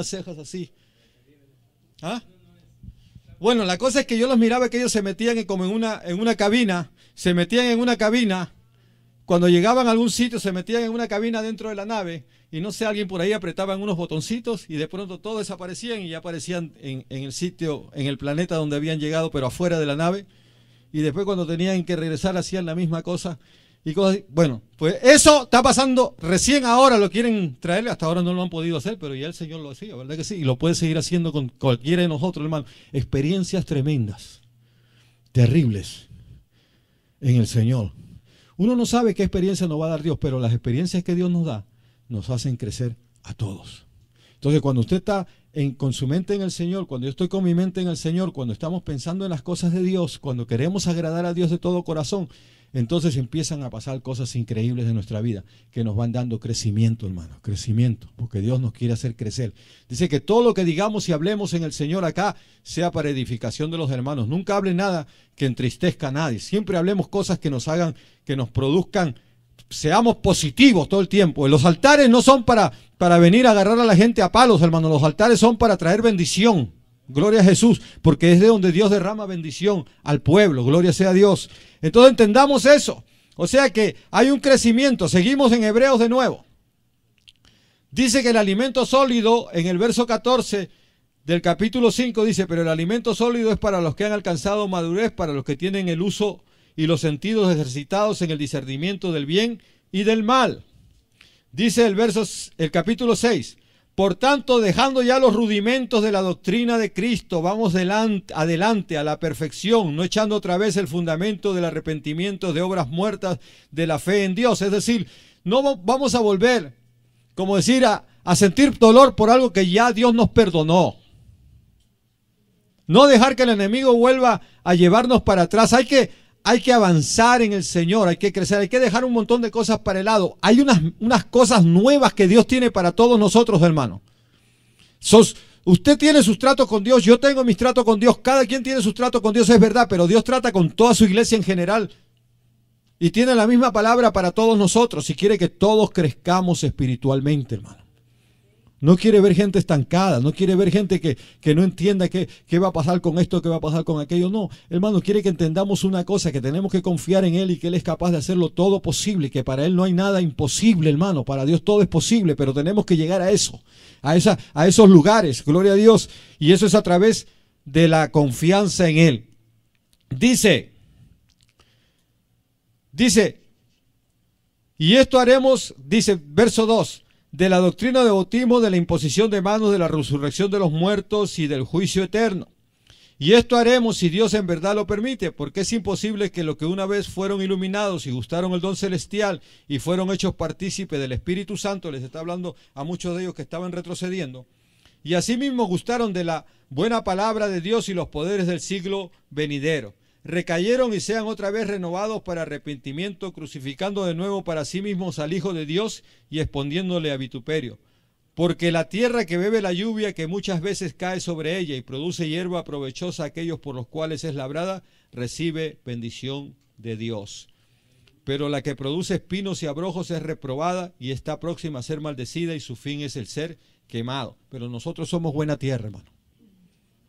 cejas así. ¿Ah? Bueno, la cosa es que yo los miraba que ellos se metían como en una cabina, se metían en una cabina. Cuando llegaban a algún sitio se metían en una cabina dentro de la nave y no sé, alguien por ahí apretaba unos botoncitos y de pronto todos desaparecían y ya aparecían en el sitio, en el planeta donde habían llegado, pero afuera de la nave. Y después cuando tenían que regresar hacían la misma cosa y cosas así. Bueno, pues eso está pasando recién ahora, lo quieren traer, hasta ahora no lo han podido hacer, pero ya el Señor lo hacía, ¿verdad que sí? Y lo puede seguir haciendo con cualquiera de nosotros, hermano. Experiencias tremendas, terribles en el Señor. Uno no sabe qué experiencia nos va a dar Dios, pero las experiencias que Dios nos da nos hacen crecer a todos. Entonces, cuando usted está con su mente en el Señor, cuando yo estoy con mi mente en el Señor, cuando estamos pensando en las cosas de Dios, cuando queremos agradar a Dios de todo corazón, entonces empiezan a pasar cosas increíbles de nuestra vida que nos van dando crecimiento, hermano, crecimiento, porque Dios nos quiere hacer crecer. Dice que todo lo que digamos y hablemos en el Señor acá sea para edificación de los hermanos. Nunca hable nada que entristezca a nadie. Siempre hablemos cosas que nos hagan, que nos produzcan, seamos positivos todo el tiempo. Los altares no son para venir a agarrar a la gente a palos, hermano. Los altares son para traer bendición. Gloria a Jesús, porque es de donde Dios derrama bendición al pueblo. Gloria sea a Dios. Entonces entendamos eso. O sea que hay un crecimiento. Seguimos en Hebreos de nuevo. Dice que el alimento sólido, en el verso 14 del capítulo 5, dice, pero el alimento sólido es para los que han alcanzado madurez, para los que tienen el uso y los sentidos ejercitados en el discernimiento del bien y del mal. Dice el capítulo 6, por tanto, dejando ya los rudimentos de la doctrina de Cristo, vamos adelante a la perfección, no echando otra vez el fundamento del arrepentimiento de obras muertas de la fe en Dios. Es decir, no vamos a volver, como decir, a sentir dolor por algo que ya Dios nos perdonó. No dejar que el enemigo vuelva a llevarnos para atrás. Hay que avanzar en el Señor, hay que crecer, hay que dejar un montón de cosas para el lado. Hay unas cosas nuevas que Dios tiene para todos nosotros, hermano. Usted tiene sus tratos con Dios, yo tengo mis tratos con Dios, cada quien tiene sus tratos con Dios, es verdad, pero Dios trata con toda su iglesia en general y tiene la misma palabra para todos nosotros y quiere que todos crezcamos espiritualmente, hermano. No quiere ver gente estancada, no quiere ver gente que no entienda qué va a pasar con esto, qué va a pasar con aquello. No, hermano, quiere que entendamos una cosa, que tenemos que confiar en Él y que Él es capaz de hacerlo todo posible, que para Él no hay nada imposible, hermano. Para Dios todo es posible, pero tenemos que llegar a eso, a esos lugares, gloria a Dios. Y eso es a través de la confianza en Él. Dice, y esto haremos, dice, verso 2. De la doctrina de bautismo, de la imposición de manos, de la resurrección de los muertos y del juicio eterno. Y esto haremos si Dios en verdad lo permite, porque es imposible que los que una vez fueron iluminados y gustaron el don celestial y fueron hechos partícipes del Espíritu Santo, les está hablando a muchos de ellos que estaban retrocediendo, y asimismo gustaron de la buena palabra de Dios y los poderes del siglo venidero, recayeron y sean otra vez renovados para arrepentimiento, crucificando de nuevo para sí mismos al Hijo de Dios y exponiéndole a vituperio. Porque la tierra que bebe la lluvia que muchas veces cae sobre ella y produce hierba provechosa a aquellos por los cuales es labrada, recibe bendición de Dios. Pero la que produce espinos y abrojos es reprobada y está próxima a ser maldecida y su fin es el ser quemado. Pero nosotros somos buena tierra, hermano.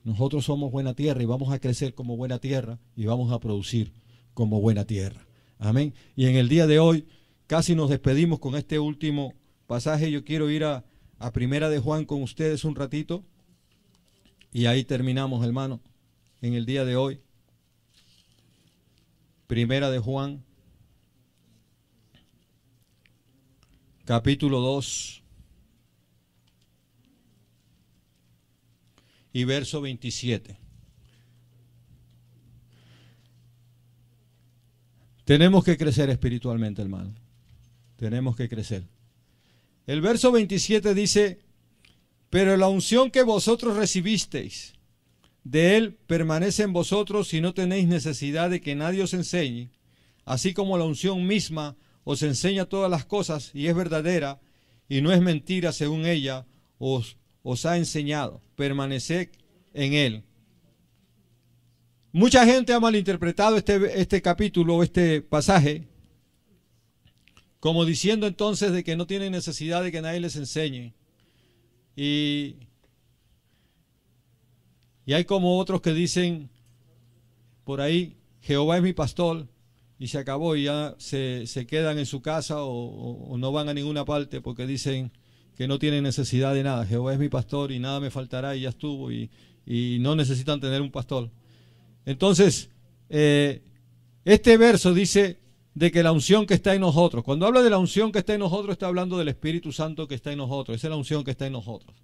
Nosotros somos buena tierra y vamos a crecer como buena tierra y vamos a producir como buena tierra. Amén. Y en el día de hoy casi nos despedimos con este último pasaje. Yo quiero ir a Primera de Juan con ustedes un ratito y ahí terminamos, hermano, en el día de hoy. Primera de Juan, capítulo 2. Y verso 27. Tenemos que crecer espiritualmente, hermano. Tenemos que crecer. El verso 27 dice, pero la unción que vosotros recibisteis de Él permanece en vosotros y no tenéis necesidad de que nadie os enseñe, así como la unción misma os enseña todas las cosas y es verdadera y no es mentira según ella os ha enseñado, permaneced en Él. Mucha gente ha malinterpretado este capítulo, este pasaje, como diciendo entonces de que no tienen necesidad de que nadie les enseñe. Y hay como otros que dicen por ahí, Jehová es mi pastor, y se acabó, y ya se quedan en su casa o no van a ninguna parte porque dicen que no tienen necesidad de nada. Jehová es mi pastor y nada me faltará y ya estuvo y no necesitan tener un pastor. Entonces, este verso dice de que la unción que está en nosotros, cuando habla de la unción que está en nosotros, está hablando del Espíritu Santo que está en nosotros. Esa es la unción que está en nosotros.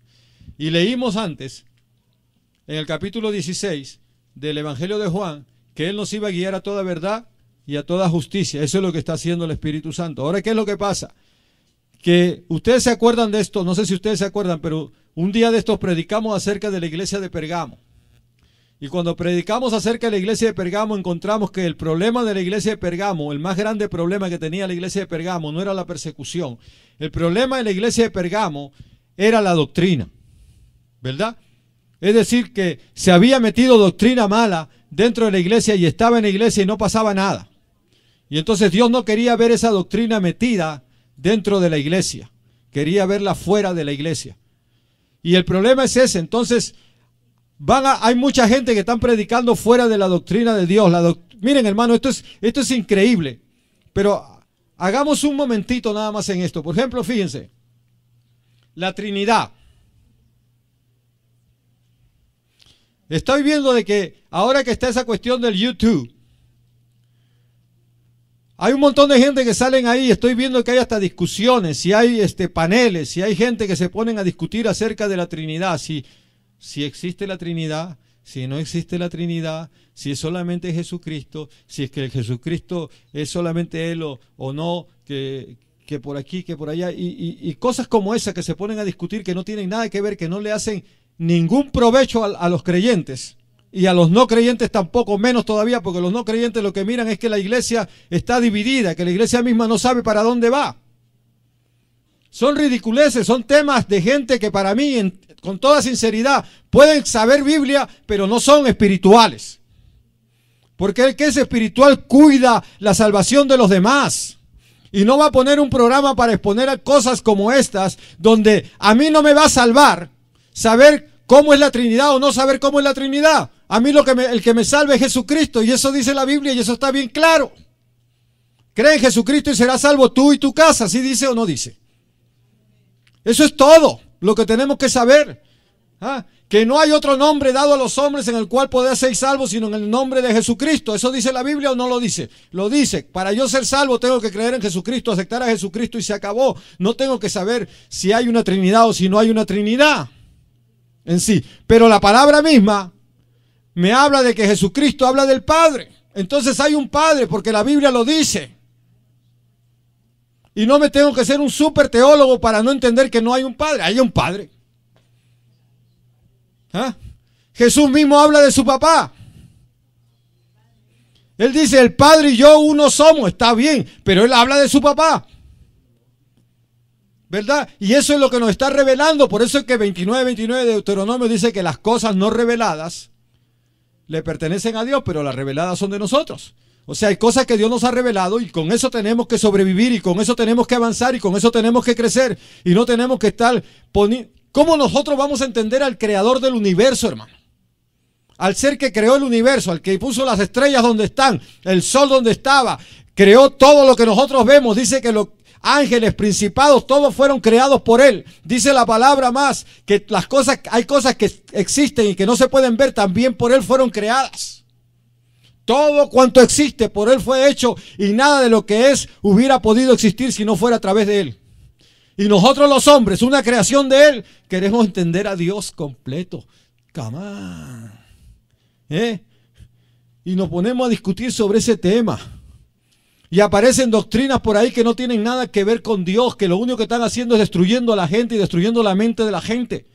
Y leímos antes, en el capítulo 16 del Evangelio de Juan, que Él nos iba a guiar a toda verdad y a toda justicia. Eso es lo que está haciendo el Espíritu Santo. Ahora, ¿qué es lo que pasa? Que ustedes se acuerdan de esto, no sé si ustedes se acuerdan, pero un día de estos predicamos acerca de la iglesia de Pergamo. Y cuando predicamos acerca de la iglesia de Pergamo, encontramos que el problema de la iglesia de Pergamo, el más grande problema que tenía la iglesia de Pergamo, no era la persecución. El problema de la iglesia de Pergamo era la doctrina, ¿verdad? Es decir, que se había metido doctrina mala dentro de la iglesia y estaba en la iglesia y no pasaba nada. Y entonces Dios no quería ver esa doctrina metida dentro de la iglesia, quería verla fuera de la iglesia. Y el problema es ese. Entonces hay mucha gente que están predicando fuera de la doctrina de Dios. Miren, hermano, esto es increíble, pero hagamos un momentito nada más en esto. Por ejemplo, fíjense, la Trinidad. Estoy viendo de que ahora que está esa cuestión del YouTube, hay un montón de gente que salen ahí. Estoy viendo que hay hasta discusiones, si hay paneles, si hay gente que se ponen a discutir acerca de la Trinidad, si existe la Trinidad, si no existe la Trinidad, si es solamente Jesucristo, si es que el Jesucristo es solamente Él o no, que que por aquí, que por allá, y cosas como esas que se ponen a discutir que no tienen nada que ver, que no le hacen ningún provecho a los creyentes. Y a los no creyentes tampoco, menos todavía, porque los no creyentes lo que miran es que la iglesia está dividida, que la iglesia misma no sabe para dónde va. Son ridiculeces, son temas de gente que para mí, con toda sinceridad, pueden saber Biblia, pero no son espirituales. Porque el que es espiritual cuida la salvación de los demás. Y no va a poner un programa para exponer cosas como estas, donde a mí no me va a salvar saber cómo es la Trinidad o no saber cómo es la Trinidad. A mí el que me salve es Jesucristo, y eso dice la Biblia, y eso está bien claro. Cree en Jesucristo y serás salvo tú y tu casa, ¿sí dice o no dice? Eso es todo lo que tenemos que saber. Que no hay otro nombre dado a los hombres en el cual poder ser salvos, sino en el nombre de Jesucristo. ¿Eso dice la Biblia o no lo dice? Lo dice. Para yo ser salvo tengo que creer en Jesucristo, aceptar a Jesucristo y se acabó. No tengo que saber si hay una Trinidad o si no hay una Trinidad en sí. Pero la palabra misma me habla de que Jesucristo habla del Padre. Entonces hay un Padre porque la Biblia lo dice. Y no me tengo que ser un súper teólogo para no entender que no hay un Padre. Hay un Padre. Jesús mismo habla de su papá. Él dice, el Padre y yo uno somos. Está bien, pero él habla de su papá, ¿verdad? Y eso es lo que nos está revelando. Por eso es que 29:29 de Deuteronomio dice que las cosas no reveladas le pertenecen a Dios, pero las reveladas son de nosotros. O sea, hay cosas que Dios nos ha revelado y con eso tenemos que sobrevivir y con eso tenemos que avanzar y con eso tenemos que crecer y no tenemos que estar poniendo... ¿Cómo nosotros vamos a entender al creador del universo, hermano? Al ser que creó el universo, al que puso las estrellas donde están, el sol donde estaba, creó todo lo que nosotros vemos. Dice que los ángeles, principados, todos fueron creados por él. Dice la palabra más que hay cosas que existen y que no se pueden ver, también por él fueron creadas. Todo cuanto existe por él fue hecho y nada de lo que es hubiera podido existir si no fuera a través de él. Y nosotros los hombres, una creación de él, queremos entender a Dios completo. Come on. Y nos ponemos a discutir sobre ese tema. Y aparecen doctrinas por ahí que no tienen nada que ver con Dios, que lo único que están haciendo es destruyendo a la gente y destruyendo la mente de la gente.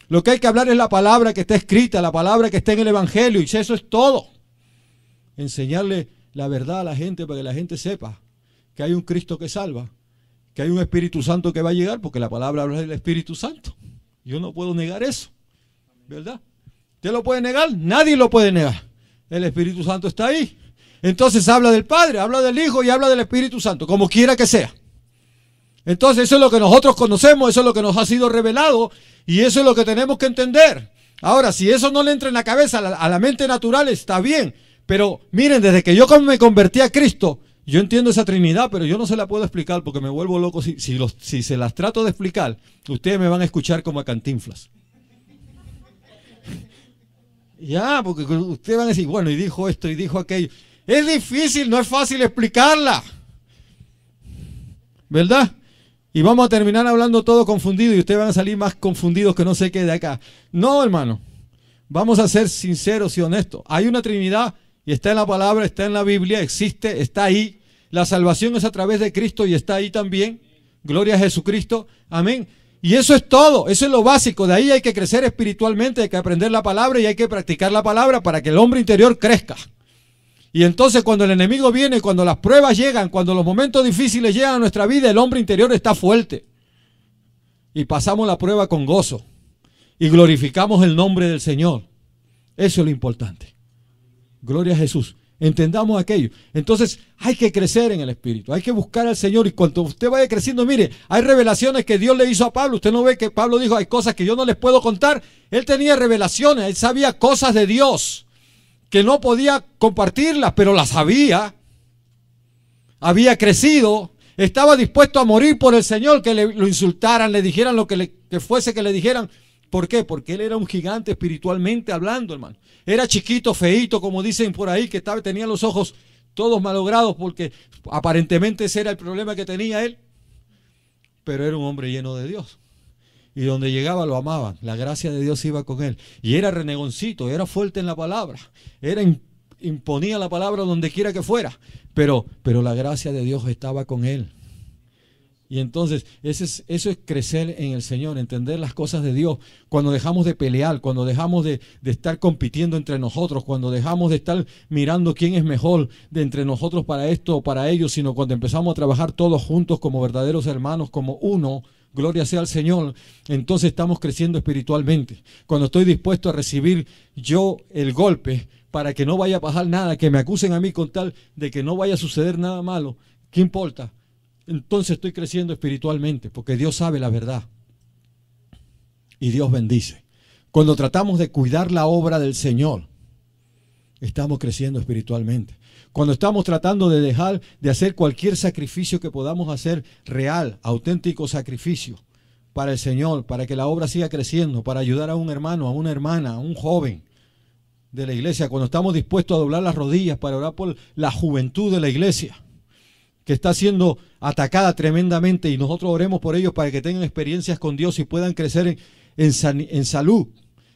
Lo que hay que hablar es la palabra que está escrita, la palabra que está en el Evangelio, y eso es todo. Enseñarle la verdad a la gente para que la gente sepa que hay un Cristo que salva, que hay un Espíritu Santo que va a llegar, porque la palabra habla del Espíritu Santo. Yo no puedo negar eso, ¿verdad? ¿Usted lo puede negar? Nadie lo puede negar. El Espíritu Santo está ahí. Entonces habla del Padre, habla del Hijo y habla del Espíritu Santo, como quiera que sea. Entonces eso es lo que nosotros conocemos, eso es lo que nos ha sido revelado y eso es lo que tenemos que entender. Ahora, si eso no le entra en la cabeza, a la mente natural, está bien. Pero miren, desde que yo me convertí a Cristo, yo entiendo esa Trinidad, pero yo no se la puedo explicar porque me vuelvo loco. Si se las trato de explicar, ustedes me van a escuchar como a Cantinflas. Ya, porque ustedes van a decir, bueno, y dijo esto y dijo aquello. Es difícil, no es fácil explicarla, ¿verdad? Y vamos a terminar hablando todo confundido y ustedes van a salir más confundidos que no sé qué de acá. No, hermano, vamos a ser sinceros y honestos. Hay una Trinidad y está en la palabra, está en la Biblia, existe, está ahí. La salvación es a través de Cristo y está ahí también. Gloria a Jesucristo. Amén. Y eso es todo, eso es lo básico. De ahí hay que crecer espiritualmente, hay que aprender la palabra y hay que practicar la palabra para que el hombre interior crezca. Y entonces cuando el enemigo viene, cuando las pruebas llegan, cuando los momentos difíciles llegan a nuestra vida, el hombre interior está fuerte. Y pasamos la prueba con gozo. Y glorificamos el nombre del Señor. Eso es lo importante. Gloria a Jesús. Entendamos aquello. Entonces hay que crecer en el Espíritu. Hay que buscar al Señor. Y cuando usted vaya creciendo, mire, hay revelaciones que Dios le hizo a Pablo. Usted no ve que Pablo dijo, hay cosas que yo no les puedo contar. Él tenía revelaciones. Él sabía cosas de Dios que no podía compartirlas, pero las sabía. Había crecido. Estaba dispuesto a morir por el Señor, que lo insultaran, le dijeran lo que fuese que le dijeran. ¿Por qué? Porque él era un gigante espiritualmente hablando, hermano. Era chiquito, feíto, como dicen por ahí, que tenía los ojos todos malogrados, porque aparentemente ese era el problema que tenía él. Pero era un hombre lleno de Dios. Y donde llegaba lo amaban. La gracia de Dios iba con él. Y era renegoncito, era fuerte en la palabra. Imponía la palabra donde quiera que fuera. Pero la gracia de Dios estaba con él. Y entonces eso es crecer en el Señor, entender las cosas de Dios. Cuando dejamos de pelear, cuando dejamos de estar compitiendo entre nosotros, cuando dejamos de estar mirando quién es mejor de entre nosotros para esto o para ellos, sino cuando empezamos a trabajar todos juntos como verdaderos hermanos, como uno, gloria sea al Señor, entonces estamos creciendo espiritualmente. Cuando estoy dispuesto a recibir yo el golpe para que no vaya a pasar nada, que me acusen a mí con tal de que no vaya a suceder nada malo, ¿qué importa? Entonces estoy creciendo espiritualmente, porque Dios sabe la verdad y Dios bendice. Cuando tratamos de cuidar la obra del Señor, estamos creciendo espiritualmente. Cuando estamos tratando de dejar de hacer cualquier sacrificio que podamos hacer, real, auténtico sacrificio para el Señor, para que la obra siga creciendo, para ayudar a un hermano, a una hermana, a un joven de la iglesia, cuando estamos dispuestos a doblar las rodillas para orar por la juventud de la iglesia, que está siendo atacada tremendamente, y nosotros oremos por ellos para que tengan experiencias con Dios y puedan crecer en salud.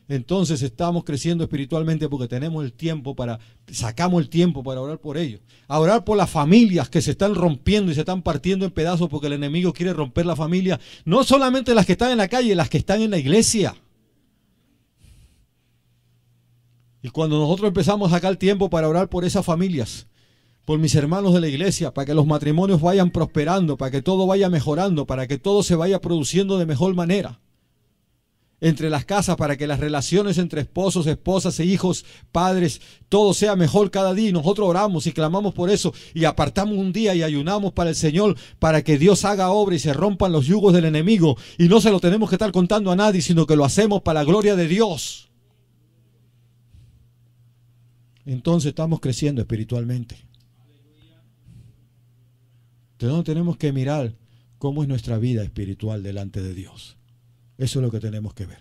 Entonces estamos creciendo espiritualmente porque tenemos el tiempo sacamos el tiempo para orar por ellos. A orar por las familias que se están rompiendo y se están partiendo en pedazos porque el enemigo quiere romper la familia. No solamente las que están en la calle, las que están en la iglesia. Y cuando nosotros empezamos a sacar tiempo para orar por esas familias, por mis hermanos de la iglesia, para que los matrimonios vayan prosperando, para que todo vaya mejorando, para que todo se vaya produciendo de mejor manera entre las casas, para que las relaciones entre esposos, esposas e hijos, padres, todo sea mejor cada día, y nosotros oramos y clamamos por eso y apartamos un día y ayunamos para el Señor, para que Dios haga obra y se rompan los yugos del enemigo, y no se lo tenemos que estar contando a nadie, sino que lo hacemos para la gloria de Dios. Entonces estamos creciendo espiritualmente. Entonces tenemos que mirar cómo es nuestra vida espiritual delante de Dios. Eso es lo que tenemos que ver.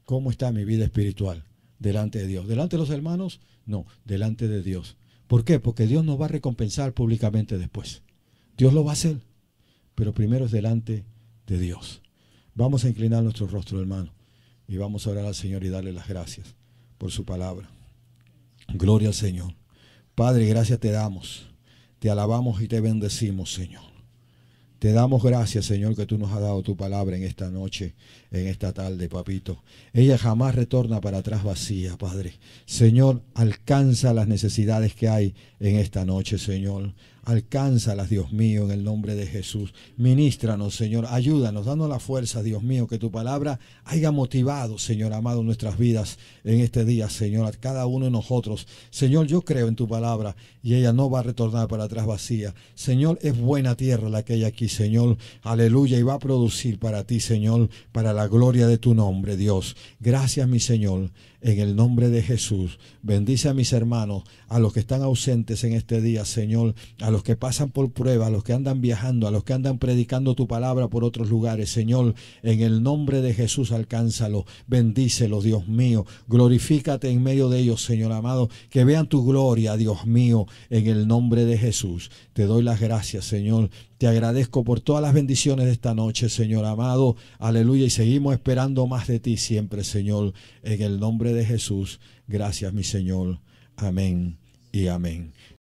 ¿Cómo está mi vida espiritual delante de Dios? ¿Delante de los hermanos? No, delante de Dios. ¿Por qué? Porque Dios nos va a recompensar públicamente después. Dios lo va a hacer, pero primero es delante de Dios. Vamos a inclinar nuestro rostro, hermano, y vamos a orar al Señor y darle las gracias por su palabra. Gloria al Señor. Padre, gracias te damos. Te alabamos y te bendecimos, Señor. Te damos gracias, Señor, que tú nos has dado tu palabra en esta noche, en esta tarde, papito. Ella jamás retorna para atrás vacía, Padre. Señor, alcanza las necesidades que hay en esta noche, Señor. Alcánzalas, Dios mío, en el nombre de Jesús. Ministranos, Señor. Ayúdanos, danos la fuerza, Dios mío, que tu palabra haya motivado, Señor amado, nuestras vidas en este día, Señor, a cada uno de nosotros. Señor, yo creo en tu palabra y ella no va a retornar para atrás vacía. Señor, es buena tierra la que hay aquí, Señor. Aleluya, y va a producir para ti, Señor, para la gloria de tu nombre, Dios. Gracias, mi Señor. En el nombre de Jesús, bendice a mis hermanos, a los que están ausentes en este día, Señor, a los que pasan por prueba, a los que andan viajando, a los que andan predicando tu palabra por otros lugares, Señor, en el nombre de Jesús, alcánzalo, bendícelo, Dios mío, glorifícate en medio de ellos, Señor amado, que vean tu gloria, Dios mío, en el nombre de Jesús. Te doy las gracias, Señor. Te agradezco por todas las bendiciones de esta noche, Señor amado. Aleluya. Y seguimos esperando más de ti siempre, Señor. En el nombre de Jesús. Gracias, mi Señor. Amén y amén.